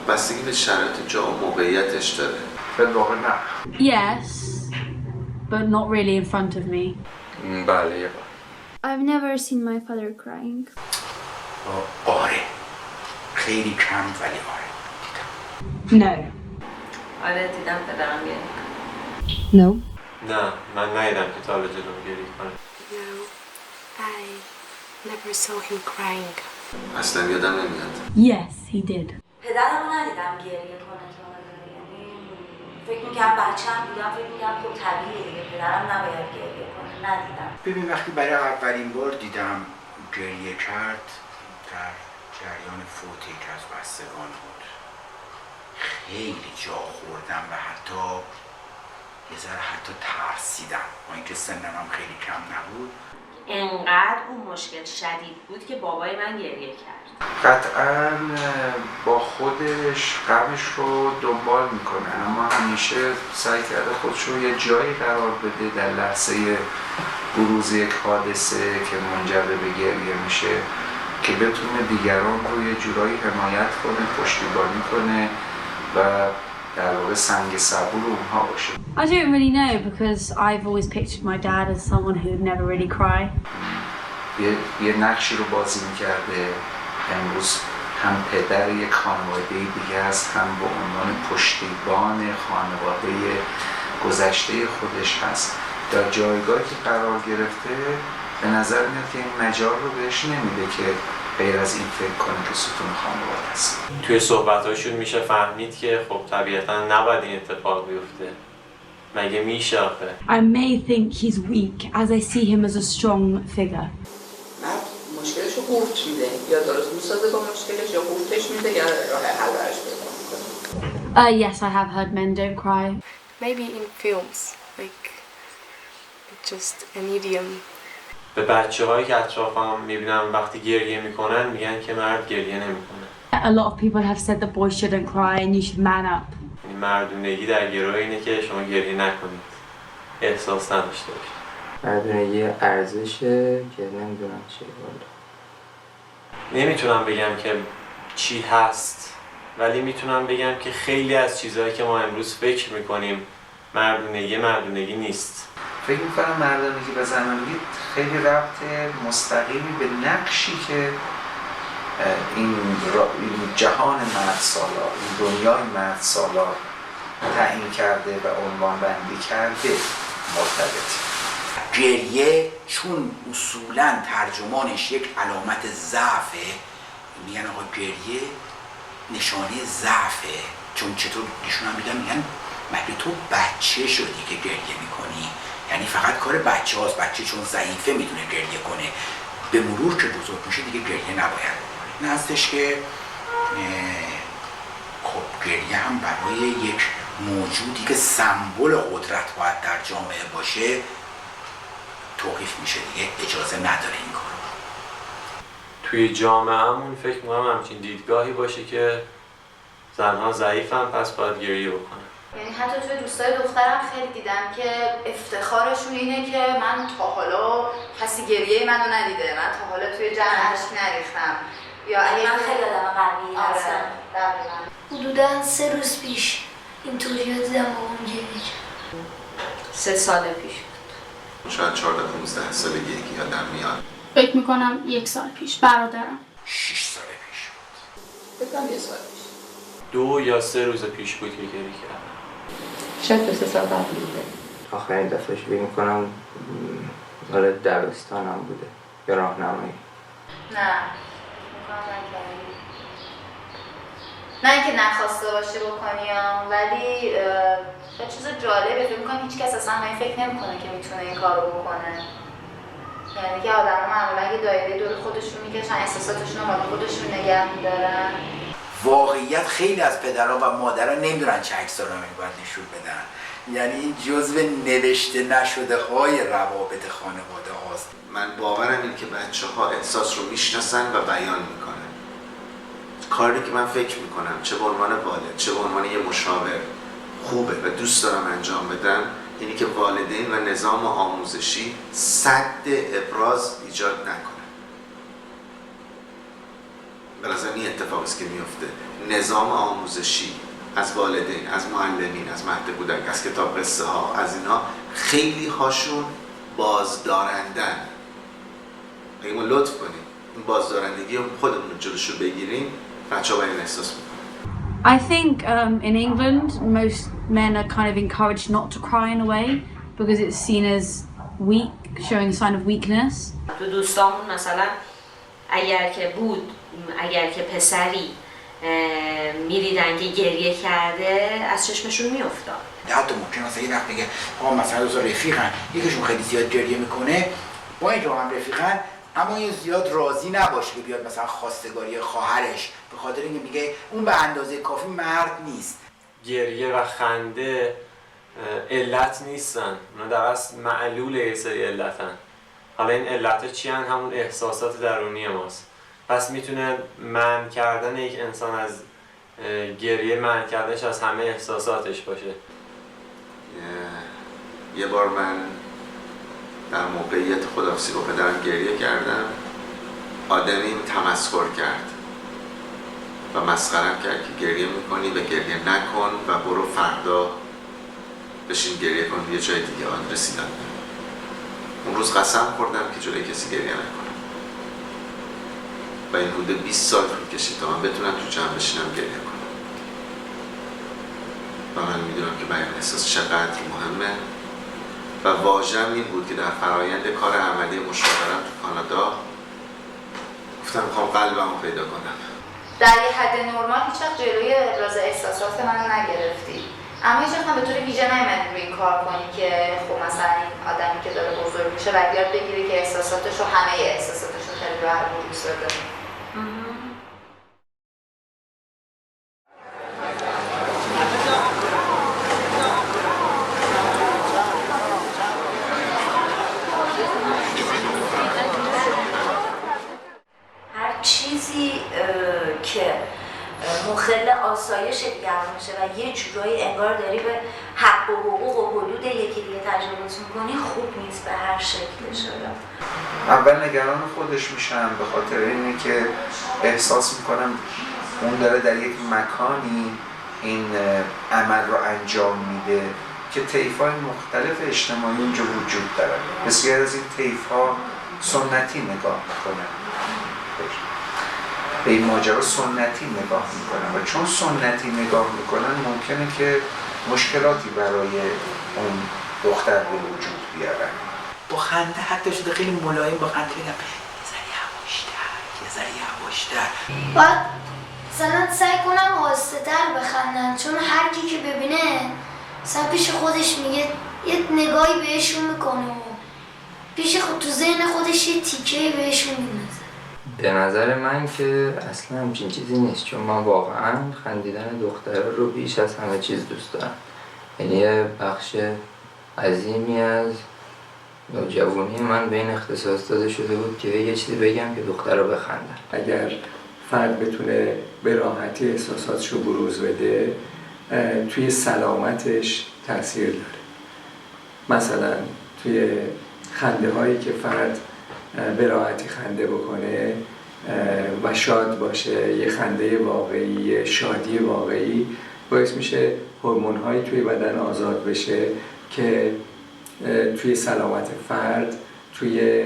بستگی به شرایط جا و موقعیتش داره. به واقع نه. Yes, but not really in front of me. بله یه بار. I've never seen my father crying. آره خیلی کم ولی آره No. آره دیدم پدرم گریه کنه. No. نه من ندیدم که تا به جلوم گریه کنه. No, I never saw him crying. اصلا یادم نمیاد. Yes, he did. پدرم ندیدم گریه کنه تا حالا. یعنی فکر می‌کردم بچه‌م بودم، فکر می‌کردم خب طبیعیه دیگه پدرم نباید گریه کنه. ندیدم. ببین وقتی برای اولین بار دیدم گریه کرد در جریان فوت یکی از بستگان بود، خیلی جا خوردم و حتی یه ذره حتی ترسیدم با اینکه سنم هم خیلی کم نبود. انقدر اون مشکل شدید بود که بابای من گریه کرد. قطعاً با خودش غمش رو دنبال میکنه، اما همیشه سعی کرده خودش رو یه جایی قرار بده در لحظه بروز یک حادثه که منجر به گریه میشه که بتونه دیگران رو یه جورایی حمایت کنه، پشتیبانی کنه و در واقع سنگ صبور اونها باشه. I don't really know because I've always pictured my dad as someone who would never really cry. یه نقشی رو بازی میکرده، امروز هم پدر یک خانواده دیگه است، هم به عنوان پشتیبان خانواده گذشته خودش هست. در جایگاهی که قرار گرفته به نظر میاد که این مجال رو بهش نمیده که غیر از این فکر کنه که ستون خانواده است. توی صحبتاشون میشه فهمید که خب طبیعتا نباید این اتفاق بیفته. مگه میشه آخه؟ I may think he's weak as I see him as a strong figure. مرد مشکلشو قورت میده، یا درست میسازه با مشکلش یا قورتش میده یا راه حل براش پیدا میکنه. Yes, I have heard men don't cry. Maybe in films, like it's just a medium. به بچه‌هایی که اطرافم میبینم وقتی گریه میکنن میگن که مرد گریه نمیکنه. A lot of people have said the boy shouldn't cry and you should man up. یعنی مردونگی در گروه اینه که شما گریه نکنید، احساس نداشته باشید. مردونگی ارزشه که نمیدونم چیه. نمیتونم بگم که چی هست، ولی میتونم بگم که خیلی از چیزهایی که ما امروز فکر میکنیم مردونگی نیست. فکر میکنم مردانگی و زنانگی خیلی ربط مستقیمی به نقشی که این جهان مرد سالار، این دنیای مرد سالار تعیین کرده و عنوان بندی کرده مرتبط. گریه چون اصولاً ترجمانش یک علامت ضعفه، میگن آقا گریه نشانه ضعفه، چون چطور ایشون هم میگن مگه تو بچه شدی که گریه میکنی؟ یعنی فقط کار بچه هاست، بچه چون ضعیفه میتونه گریه کنه، به مرور که بزرگ میشه دیگه گریه نباید بکنه. نزدش که خب گریه هم برای یک موجودی که سمبل قدرت باید در جامعه باشه توقیف میشه دیگه، اجازه نداره این کارو. توی جامعهمون فکر میکنم همچین دیدگاهی باشه که زنها ضعیفن پس باید گریه بکنن. یعنی حتی توی دوستای دخترم خیلی دیدم که افتخارشون اینه که من تا حالا کسی گریه منو ندیده، من تا حالا توی جمع اشک نریختم، یا اگه من خیلی آدم قوی هستم. حدوداً 3 روز پیش اینطوری دیدم بابام گریه کرد. 3 سال پیش. شاید 14-15 سالگی یادم میاد. فکر میکنم 1 سال پیش. برادرم 6 سال پیش بود. بکنم 1 سال پیش. 2 یا 3 روز پیش بود که گریه کردم. شاید 2-3 سال قبل بوده. آخرین دفعهش فکر میکنم حالا دبستانم بوده یا راهنمایی. نه نه اینکه نخواسته باشی بکنی، ولی یه چیز جالبه، فکر میکنم هیچ کس اصلا این فکر نمیکنه که میتونه این کارو بکنه. یعنی که آدم ها معمولا یه دایره دور خودشون میکشن، احساساتشون رو مال خودشون نگه میدارن. واقعیت خیلی از پدران و مادران نمیدونن چه عکس‌العملی باید نشون بدن، یعنی این جزو نوشته نشده های روابط خانواده هاست. من باورم اینه که بچه‌ها احساس رو میشناسن و بیان میکنن. کاری که من فکر میکنم چه به عنوان والد چه به عنوان یه مشاور خوبه و دوست دارم انجام بدم، اینی که والدین و نظام آموزشی سد ابراز ایجاد نکنه. به نظرم این اتفاقی است که میفته. نظام آموزشی از والدین، از معلمین، از مهد کودک، از کتاب قصه ها، از اینا خیلی هاشون بازدارندن. اگه ما لطف کنیم این بازدارندگی رو خودمون جلوش رو بگیریم، بچه‌ها باید احساس میکنن. I think in England most men are kind of encouraged not to cry in a way because it's seen as weak, showing a sign of weakness. تو دوستامون مثلا اگر که پسری می‌دیدن که گریه کرده از چشمشون میافتاد. حتی ممکنه مثلا یه وقت بگه آقا مثلا دو تا رفیقن، یکیشون خیلی زیاد گریه میکنه، با این هم رفیقن، اما این زیاد راضی نباشه که بیاد مثلا خواستگاری خواهرش، به خاطر اینکه میگه اون به اندازه کافی مرد نیست. گریه و خنده علت نیستن، اونا در اصل معلول یه سری علتن. حالا این علت‌ها چی هن؟ همون احساسات درونی ماست. پس میتونه منع کردن یک انسان از گریه، منع کردنش از همه احساساتش باشه. یه بار من در موقعیت خداحافظی با پدرم گریه کردم، آدمی تمسخر کرد و مسخرم کرد که گریه میکنی و گریه نکن و برو فردا بشین گریه کن یه جای دیگه آدرسی دادم. اون روز قسم خوردم که جلوی کسی گریه نکنم و این حدود 20 سال طول کشید تا من بتونم تو جمع بشینم گریه کنم و من میدونم که بیان احساس چقدر مهمه و واژه‌م این بود که در فرایند کار عملی مشاورم تو کانادا گفتم میخوام قلبمو پیدا کنم. در یه حد نرمال هیچ وقت جلوی ابراز احساسات منو نگرفتی، اما هیچ وقت به طور ویژه نیومدی روی این کار کنی که خب مثلا این آدمی که داره بزرگ میشه باید یاد بگیره که احساساتشو، همه احساساتشو خیلی راحت بروز بده. هر چیزی که مخل آسایش دیگران میشه و یه جورایی انگار داری به حق و حقوق و حدود یکی دیگه تجاوز میکنی خوب نیست به هر شکلش. اول نگران خودش میشم به خاطر اینه که احساس میکنم اون داره در یک مکانی این عمل رو انجام میده که طیف‌های مختلف اجتماعی اونجا وجود دارن. بسیار از این طیف‌ها سنتی نگاه میکنن، به این ماجرا سنتی نگاه میکنن و چون سنتی نگاه میکنن ممکنه که مشکلاتی برای اون دختر به وجود بیارن. با خنده حتی شده خیلی ملایم با خنده بگم یه ذره یواشتر. باید مثلا سعی کنم آهسته‌تر بخندم، چون هر کی که ببینه مثلا پیش خودش میگه یه نگاهی بهشون میکنه و پیش خود تو ذهن خودش یه تیکه‌ای بهشون میندازه. به نظر من که اصلا همچین چیزی نیست، چون من واقعا خندیدن دخترها رو بیش از همه چیز دوست دارم. یعنی یه بخش عظیمی از جوانی من به این اختصاص داده شده بود که یه چیزی بگم که دخترها بخندن. اگر فرد بتونه به راحتی احساساتش رو بروز بده توی سلامتش تاثیر داره. مثلا توی خنده هایی که فرد به راحتی خنده بکنه و شاد باشه، یه خنده واقعی، یه شادی واقعی باعث میشه هورمون هایی توی بدن آزاد بشه که توی سلامت فرد، توی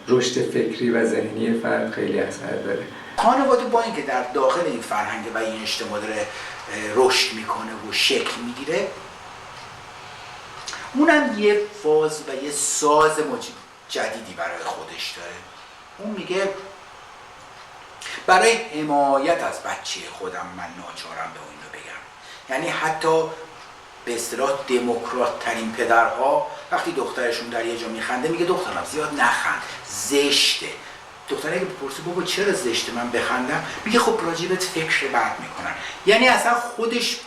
رشد فکری و ذهنی فرد خیلی اثر داره. خانواده با اینکه در داخل این فرهنگ و این اجتماع داره رشد میکنه و شکل میگیره، اونم یه فاز و یه ساز جدیدی برای خودش داره. اون میگه برای حمایت از بچه خودم من ناچارم به اون رو بگم. یعنی حتی به اصطلاح دموکرات ترین پدرها وقتی دخترشون در یه جا میخنده میگه دخترم زیاد نخند، زشته. دختره که بپرسه بابا چرا زشته من بخندم، میگه خب راجبت فکر بد میکنن. یعنی اصلا خودش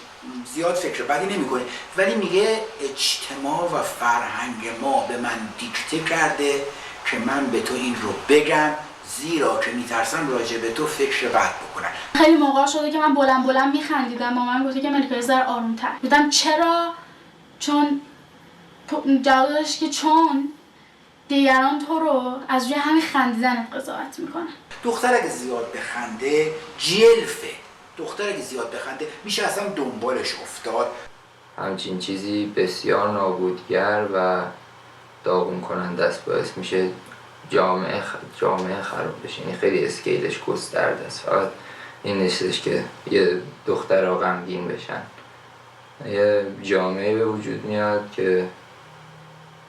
زیاد فکر بدی نمیکنه، ولی میگه اجتماع و فرهنگ ما به من دیکته کرده که من به تو این رو بگم، زیرا که میترسم راجع به تو فکر بد بکنن. خیلی موقع شده که من بلند بلند میخندیدم، مامان گفته که ملیکا زر آرومتر. گفتم چرا؟ چون جواب داشت که چون دیگران تو رو از روی همین خندیدن قضاوت میکنن. دختر اگه زیاد بخنده جلفه، دختر اگه زیاد بخنده میشه اصلا دنبالش افتاد. همچین چیزی بسیار نابودگر و داغون کننده است، باعث میشه جامعه خراب بشه. یعنی خیلی اسکیلش گسترده است، فقط این نیستش که یه دخترها غمگین بشن. یه جامعه به وجود میاد که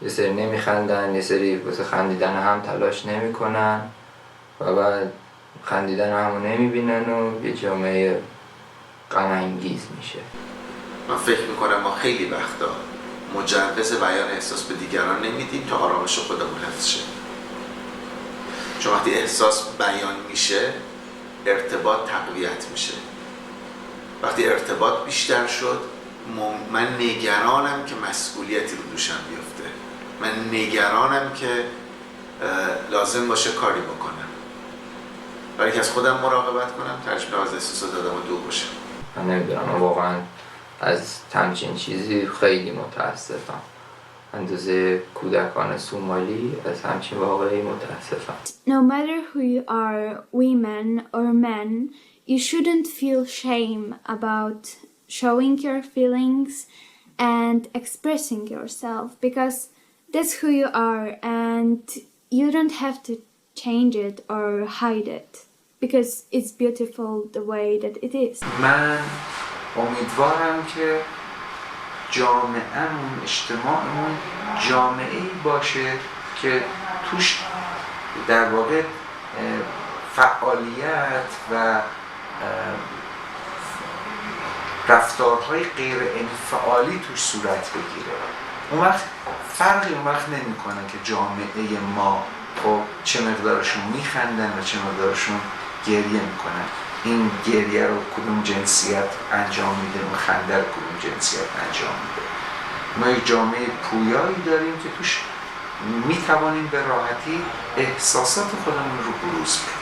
یه سری نمیخندن، یه سری واسه خندیدن هم تلاش نمیکنن و بعد خندیدن همو نمیبینن و یه جامعه غم انگیز میشه. من فکر میکنم ما خیلی وقتا مجوز بیان احساس به دیگران نمیدیم تا آرامش خودمون حفظ شه. چون وقتی احساس بیان میشه ارتباط تقویت میشه. وقتی ارتباط بیشتر شد من نگرانم که مسئولیتی رو دوشم بیفته، من نگرانم که لازم باشه کاری بکنم. برای که از خودم مراقبت کنم ترجیح میدم از احساسات آدمو دور باشم. من نمیدونم، من واقعا از همچین چیزی خیلی متاسفم. اندازه کودکان سومالی از همچین واقعی متاسفم. No matter who you are, women or men, you shouldn't feel shame about showing your feelings and expressing yourself, because that's who you are and you don't have to change it or hide it, because it's beautiful the way that it is. من امیدوارم که جامعه‌مون، اجتماعمون جامعه‌ای باشه که توش در واقع فعالیت و رفتارهای غیر انفعالی توش صورت بگیره. اون وقت فرقی نمیکنه که جامعه ما خب چه مقدارشون میخندن و چه مقدارشون گریه میکنن. این گریه رو کدوم جنسیت انجام میده و خنده رو کدوم جنسیت انجام میده. ما یک جامعه پویایی داریم که توش میتوانیم به راحتی احساسات خودمون رو بروز بدیم.